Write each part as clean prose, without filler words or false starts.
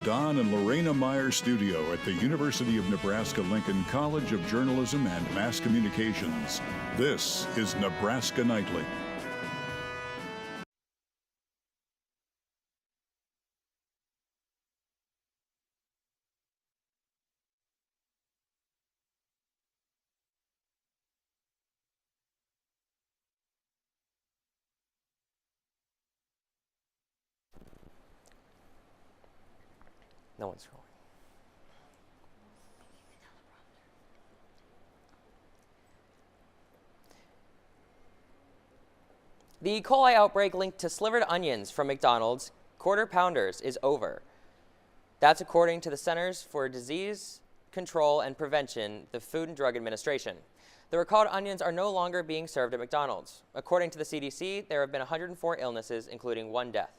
Don and Lorena Meyer studio at the University of Nebraska-Lincoln College of Journalism and Mass Communications. This is Nebraska Nightly. No one's scrolling. The E. coli outbreak linked to slivered onions from McDonald's Quarter Pounders is over. That's according to the Centers for Disease Control and Prevention, the Food and Drug Administration. The recalled onions are no longer being served at McDonald's. According to the CDC, there have been 104 illnesses, including 1 death.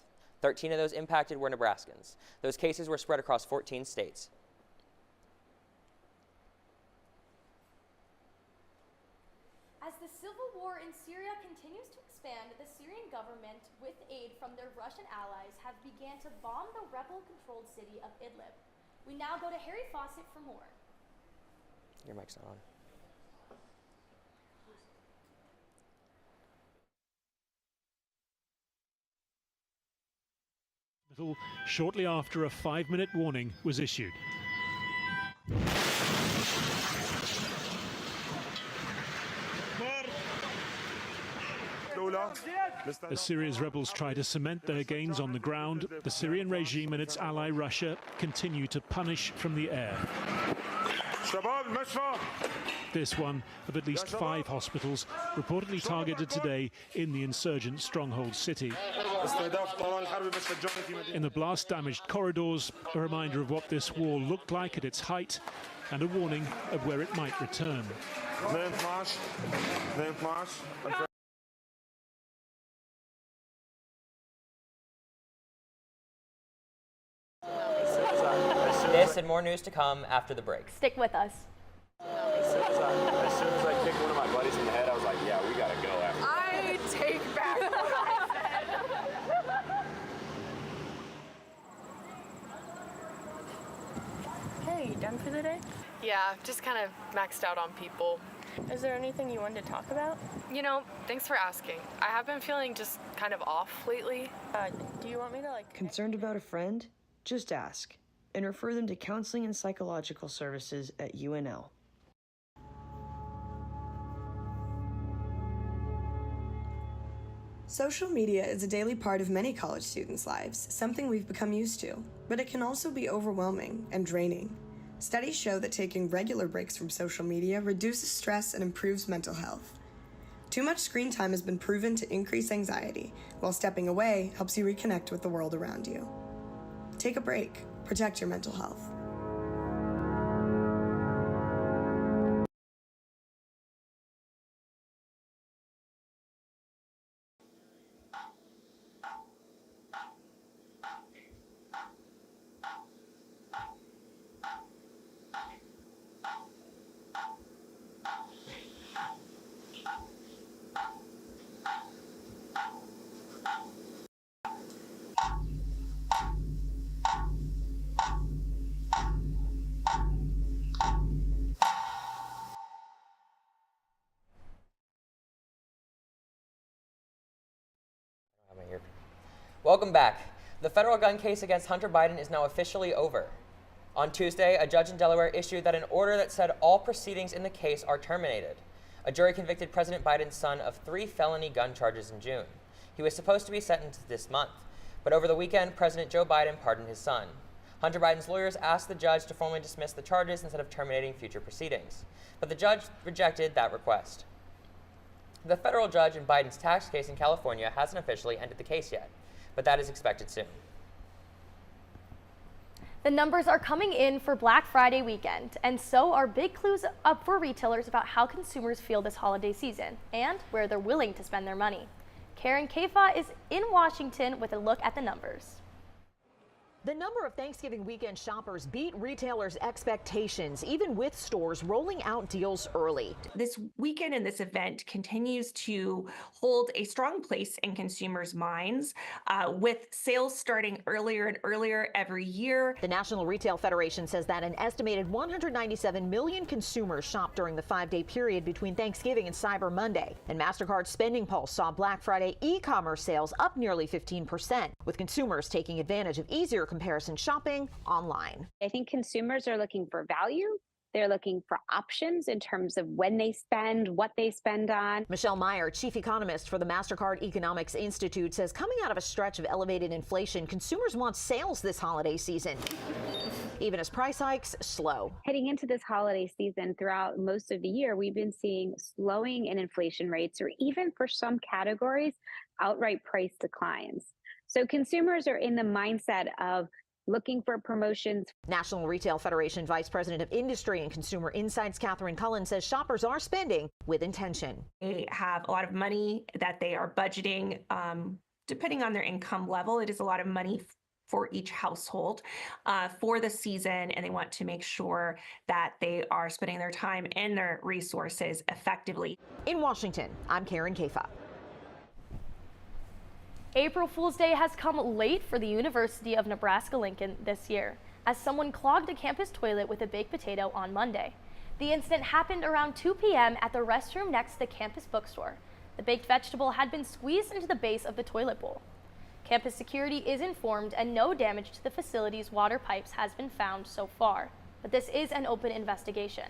13 of those impacted were Nebraskans. Those cases were spread across 14 states. As the civil war in Syria continues to expand, the Syrian government, with aid from their Russian allies, have began to bomb the rebel-controlled city of Idlib. We now go to Harry Fawcett for more. Your mic's not on. Shortly after a 5-minute warning was issued. As Syria's rebels try to cement their gains on the ground, the Syrian regime and its ally Russia continue to punish from the air. This one of at least 5 hospitals reportedly targeted today in the insurgent stronghold city. In the blast-damaged corridors, a reminder of what this war looked like at its height and a warning of where it might return. This and more news to come after the break. Stick with us. As soon as I kicked one of my buddies in the head, I was like, yeah, we gotta go after that. I take back what I said. Hey, you done for the day? Yeah, just kind of maxed out on people. Is there anything you wanted to talk about? You know, thanks for asking. I have been feeling just kind of off lately. Do you want me to Concerned about a friend? Just ask and refer them to counseling and psychological services at UNL. Social media is a daily part of many college students' lives, something we've become used to, but it can also be overwhelming and draining. Studies show that taking regular breaks from social media reduces stress and improves mental health. Too much screen time has been proven to increase anxiety, while stepping away helps you reconnect with the world around you. Take a break. Protect your mental health. Welcome back. The federal gun case against Hunter Biden is now officially over. On Tuesday, a judge in Delaware issued that an order that said all proceedings in the case are terminated. A jury convicted President Biden's son of 3 felony gun charges in June. He was supposed to be sentenced this month, but over the weekend, President Joe Biden pardoned his son. Hunter Biden's lawyers asked the judge to formally dismiss the charges instead of terminating future proceedings, but the judge rejected that request. The federal judge in Biden's tax case in California hasn't officially ended the case yet, but that is expected soon. The numbers are coming in for Black Friday weekend, and so are big clues up for retailers about how consumers feel this holiday season and where they're willing to spend their money. Karen Kafa is in Washington with a look at the numbers. The number of Thanksgiving weekend shoppers beat retailers' expectations, even with stores rolling out deals early. This weekend and this event continues to hold a strong place in consumers' minds, with sales starting earlier and earlier every year. The National Retail Federation says that an estimated 197 million consumers shopped during the 5-day period between Thanksgiving and Cyber Monday. And MasterCard's Spending Pulse saw Black Friday e-commerce sales up nearly 15%, with consumers taking advantage of easier comparison shopping online. I think consumers are looking for value. They're looking for options in terms of when they spend, what they spend on. Michelle Meyer, chief economist for the MasterCard Economics Institute, says coming out of a stretch of elevated inflation, consumers want sales this holiday season, even as price hikes slow. Heading into this holiday season, throughout most of the year, we've been seeing slowing in inflation rates, or even for some categories, outright price declines. So consumers are in the mindset of looking for promotions. National Retail Federation Vice President of Industry and Consumer Insights, Catherine Cullen, says shoppers are spending with intention. They have a lot of money that they are budgeting, depending on their income level. It is a lot of money for each household for the season, and they want to make sure that they are spending their time and their resources effectively. In Washington, I'm Karen Kafa. April Fool's Day has come late for the University of Nebraska-Lincoln this year, as someone clogged a campus toilet with a baked potato on Monday. The incident happened around 2 p.m. at the restroom next to the campus bookstore. The baked vegetable had been squeezed into the base of the toilet bowl. Campus security is informed, and no damage to the facility's water pipes has been found so far, but this is an open investigation.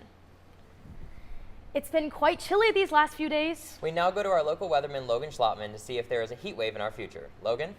It's been quite chilly these last few days. We now go to our local weatherman, Logan Schlotman, to see if there is a heat wave in our future. Logan?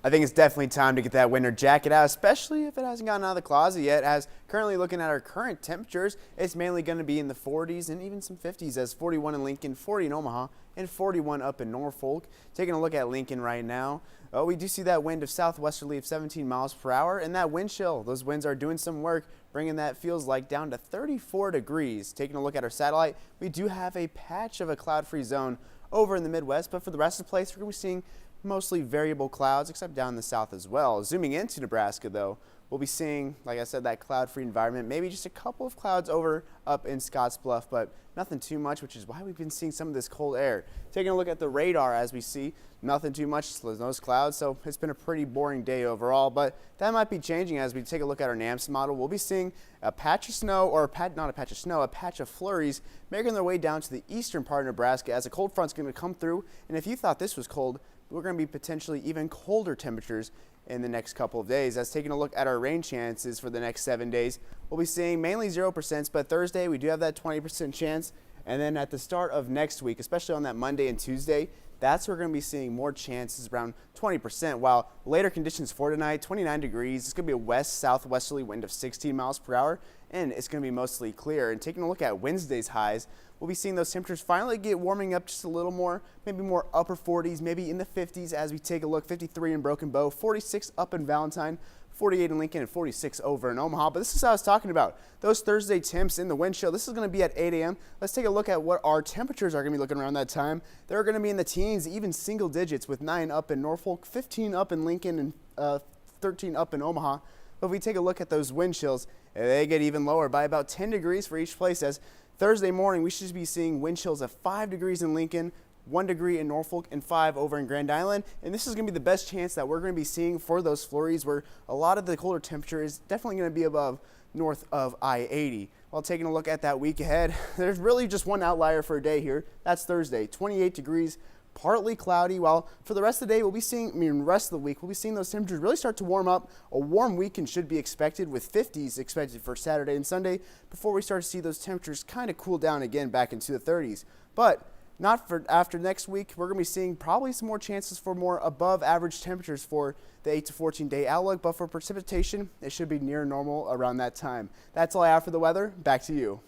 I think it's definitely time to get that winter jacket out, especially if it hasn't gotten out of the closet yet, as currently looking at our current temperatures, it's mainly going to be in the 40s and even some 50s, as 41 in Lincoln, 40 in Omaha, and 41 up in Norfolk. Taking a look at Lincoln right now, we do see that wind of southwesterly of 17 miles per hour, and that wind chill. Those winds are doing some work, bringing that feels like down to 34 degrees. Taking a look at our satellite, we do have a patch of a cloud-free zone over in the Midwest, but for the rest of the place, we're going to be seeing mostly variable clouds, except down in the south as well. Zooming into Nebraska, though, we'll be seeing, like I said, that cloud-free environment, maybe just a couple of clouds over up in Scottsbluff, but nothing too much, which is why we've been seeing some of this cold air. Taking a look at the radar, as we see, nothing too much, those clouds, so it's been a pretty boring day overall, but that might be changing as we take a look at our NAMS model. We'll be seeing a patch of snow, or not a patch of snow, a patch of flurries making their way down to the eastern part of Nebraska as a cold front's going to come through, and if you thought this was cold, we're going to be potentially even colder temperatures in the next couple of days. As taking a look at our rain chances for the next 7 days, we'll be seeing mainly 0%, but Thursday we do have that 20% chance. And then at the start of next week, especially on that Monday and Tuesday, that's where we're going to be seeing more chances, around 20%, while later conditions for tonight, 29 degrees. It's going to be a west-southwesterly wind of 16 miles per hour, and it's going to be mostly clear. And taking a look at Wednesday's highs, we'll be seeing those temperatures finally get warming up just a little more, maybe more upper 40s, maybe in the 50s as we take a look. 53 in Broken Bow, 46 up in Valentine, 48 in Lincoln, and 46 over in Omaha. But this is what I was talking about. Those Thursday temps in the wind chill, this is going to be at 8 a.m. Let's take a look at what our temperatures are going to be looking around that time. They're going to be in the teens, even single digits, with 9 up in Norfolk, 15 up in Lincoln, and 13 up in Omaha. But if we take a look at those wind chills, they get even lower by about 10 degrees for each place, as Thursday morning we should be seeing wind chills of 5 degrees in Lincoln, 1 degree in Norfolk, and 5 over in Grand Island. And this is going to be the best chance that we're going to be seeing for those flurries, where a lot of the colder temperature is definitely going to be above north of I-80. While taking a look at that week ahead, there's really just one outlier for a day here. That's Thursday, 28 degrees, partly cloudy, while for the rest of the day, we'll be seeing, rest of the week, we'll be seeing those temperatures really start to warm up. A warm weekend should be expected, with 50s expected for Saturday and Sunday, before we start to see those temperatures kind of cool down again back into the 30s. But not for after next week. We're going to be seeing probably some more chances for more above average temperatures for the 8 to 14 day outlook, but for precipitation, it should be near normal around that time. That's all I have for the weather. Back to you.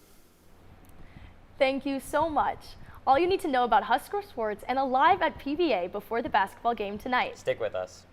Thank you so much. All you need to know about Husker sports and Alive at PBA before the basketball game tonight. Stick with us.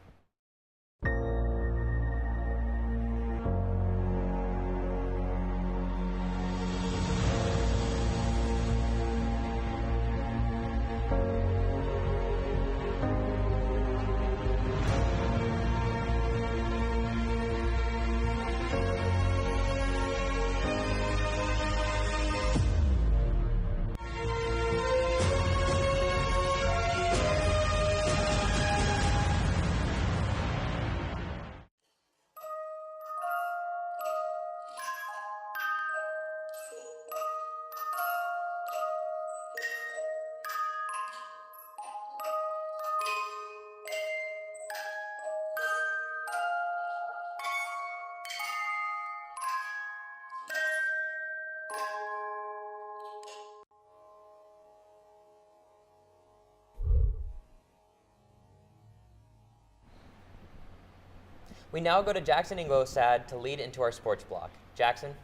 We now go to Jackson Inglosad to lead into our sports block. Jackson?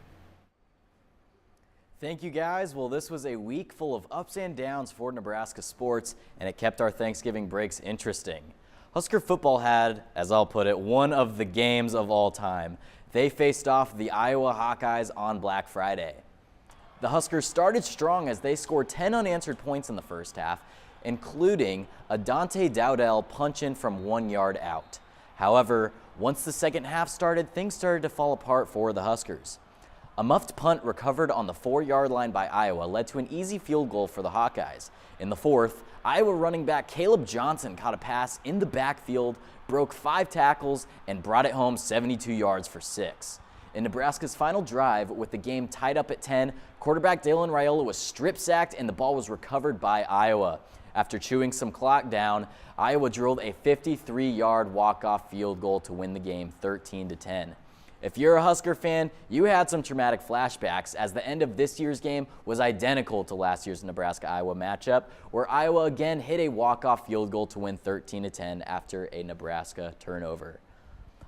Thank you, guys. Well, this was a week full of ups and downs for Nebraska sports, and it kept our Thanksgiving breaks interesting. Husker football had, as I'll put it, one of the games of all time. They faced off the Iowa Hawkeyes on Black Friday. The Huskers started strong as they scored 10 unanswered points in the first half, including a Dante Dowdell punch-in from 1 yard out. However, once the second half started, things started to fall apart for the Huskers. A muffed punt recovered on the 4-yard line by Iowa led to an easy field goal for the Hawkeyes. In the fourth, Iowa running back Caleb Johnson caught a pass in the backfield, broke 5 tackles, and brought it home 72 yards for 6. In Nebraska's final drive, with the game tied up at 10, quarterback Dalen Raiola was strip-sacked and the ball was recovered by Iowa. After chewing some clock down, Iowa drilled a 53-yard walk-off field goal to win the game 13-10. If you're a Husker fan, you had some traumatic flashbacks, as the end of this year's game was identical to last year's Nebraska-Iowa matchup, where Iowa again hit a walk-off field goal to win 13-10 after a Nebraska turnover.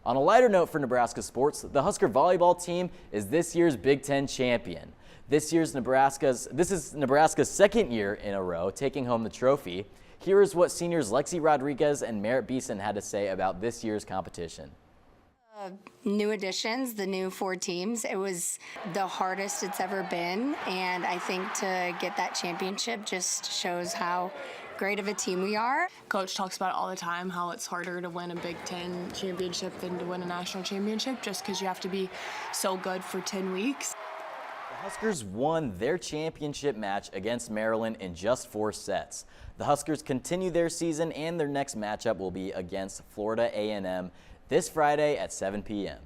On a lighter note for Nebraska sports, the Husker volleyball team is this year's Big Ten champion. This is Nebraska's second year in a row taking home the trophy. Here is what seniors Lexi Rodriguez and Merritt Beeson had to say about this year's competition. New additions, the new 4 teams. It was the hardest it's ever been, and I think to get that championship just shows how great of a team we are. Coach talks about it all the time, how it's harder to win a Big Ten championship than to win a national championship, just because you have to be so good for 10 weeks. The Huskers won their championship match against Maryland in just 4 sets. The Huskers continue their season, and their next matchup will be against Florida A&M this Friday at 7 p.m.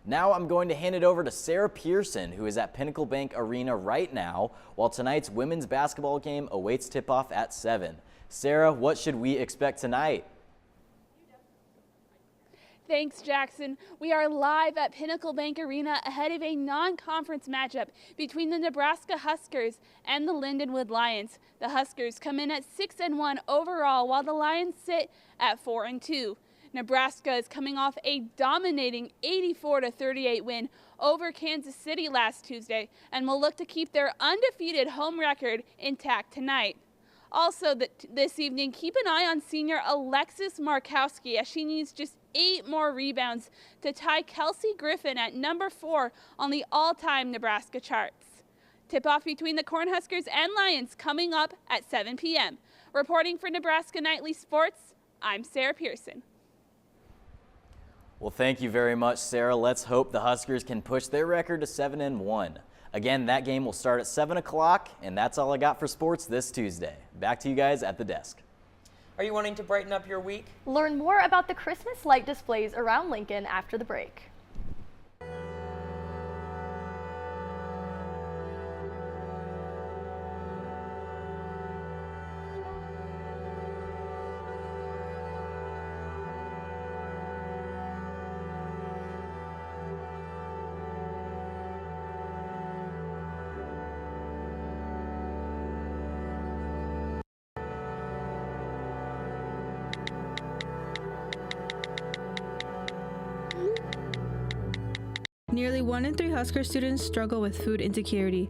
Now I'm going to hand it over to Sarah Pearson, who is at Pinnacle Bank Arena right now, while tonight's women's basketball game awaits tip-off at 7. Sarah, what should we expect tonight? Thanks, Jackson. We are live at Pinnacle Bank Arena ahead of a non-conference matchup between the Nebraska Huskers and the Lindenwood Lions. The Huskers come in at 6-1 overall, while the Lions sit at 4-2. Nebraska is coming off a dominating 84-38 win over Kansas City last Tuesday and will look to keep their undefeated home record intact tonight. Also this evening, keep an eye on senior Alexis Markowski, as she needs just 8 more rebounds to tie Kelsey Griffin at number 4 on the all-time Nebraska charts. Tip-off between the Cornhuskers and Lions coming up at 7 p.m. Reporting for Nebraska Nightly Sports, I'm Sarah Pearson. Well, thank you very much, Sarah. Let's hope the Huskers can push their record to 7-1. Again, that game will start at 7 o'clock, and that's all I got for sports this Tuesday. Back to you guys at the desk. Are you wanting to brighten up your week? Learn more about the Christmas light displays around Lincoln after the break. Nearly 1 in 3 Husker students struggle with food insecurity.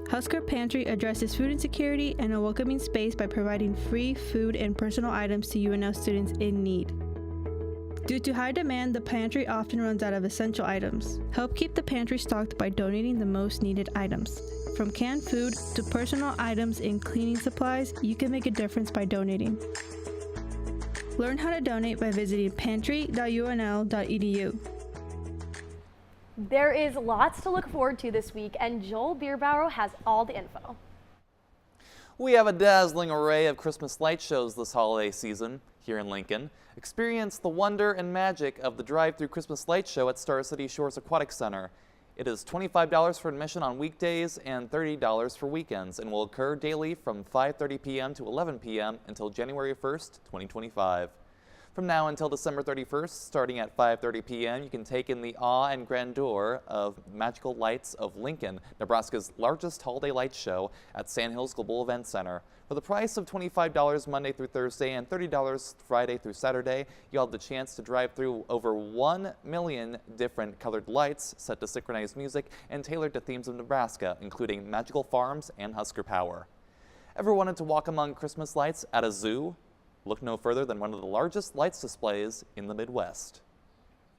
Husker Pantry addresses food insecurity and a welcoming space by providing free food and personal items to UNL students in need. Due to high demand, the pantry often runs out of essential items. Help keep the pantry stocked by donating the most needed items. From canned food to personal items and cleaning supplies, you can make a difference by donating. Learn how to donate by visiting pantry.unl.edu. There is lots to look forward to this week, and Joel Bierbarrow has all the info. We have a dazzling array of Christmas light shows this holiday season here in Lincoln. Experience the wonder and magic of the drive-through Christmas light show at Star City Shores Aquatic Center. It is $25 for admission on weekdays and $30 for weekends, and will occur daily from 5:30 p.m. to 11 p.m. until January 1st, 2025. From now until December 31st, starting at 5:30 p.m., you can take in the awe and grandeur of Magical Lights of Lincoln, Nebraska's largest holiday light show at Sandhills Global Event Center. For the price of $25 Monday through Thursday and $30 Friday through Saturday, you'll have the chance to drive through over 1 million different colored lights set to synchronized music and tailored to themes of Nebraska, including magical farms and Husker power. Ever wanted to walk among Christmas lights at a zoo? Look no further than one of the largest lights displays in the Midwest.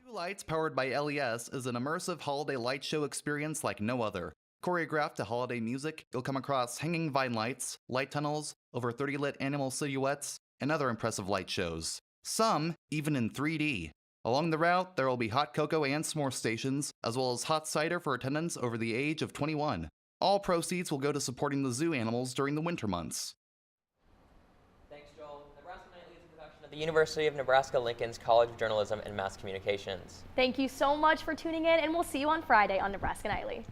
Zoo Lights, powered by LES, is an immersive holiday light show experience like no other. Choreographed to holiday music, you'll come across hanging vine lights, light tunnels, over 30 lit animal silhouettes, and other impressive light shows. Some even in 3D. Along the route, there will be hot cocoa and s'more stations, as well as hot cider for attendants over the age of 21. All proceeds will go to supporting the zoo animals during the winter months. Thanks, Joel. Nebraska Nightly is a production of the University of Nebraska-Lincoln's College of Journalism and Mass Communications. Thank you so much for tuning in, and we'll see you on Friday on Nebraska Nightly.